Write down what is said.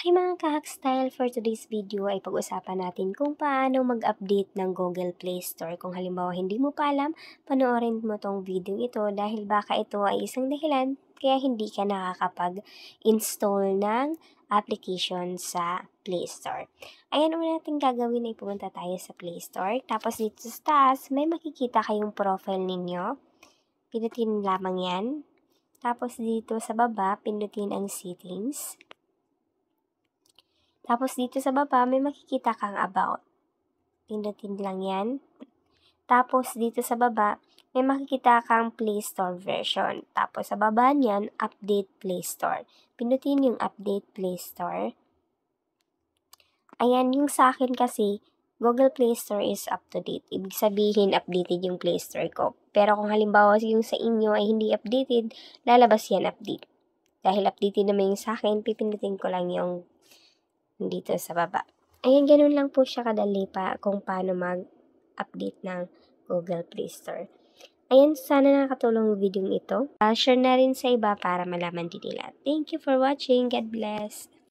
Hi mga ka-Hackstyle! For today's video ay pag-usapan natin kung paano mag-update ng Google Play Store. Kung halimbawa hindi mo pa alam, panoorin mo tong video ito dahil baka ito ay isang dahilan kaya hindi ka nakakapag-install ng application sa Play Store. Ayan, una natin gagawin ay pumunta tayo sa Play Store. Tapos dito sa taas, may makikita kayong profile ninyo. Pindutin lamang yan. Tapos dito sa baba, pindutin ang settings. Tapos dito sa baba, may makikita kang about. Pindutin lang yan. Tapos dito sa baba, may makikita kang Play Store version. Tapos sa baba niyan, update Play Store. Pindutin yung update Play Store. Ayan, yung sa akin kasi, Google Play Store is up to date. Ibig sabihin, updated yung Play Store ko. Pero kung halimbawa yung sa inyo ay hindi updated, lalabas yan update. Dahil updated naman yung sa akin, pipindutin ko lang yung dito sa baba. Ayan, ganun lang po siya kadali pa kung paano mag-update ng Google Play Store. Ayan, sana nakakatulong yung video ito. Share na rin sa iba para malaman din nila. Thank you for watching. God bless.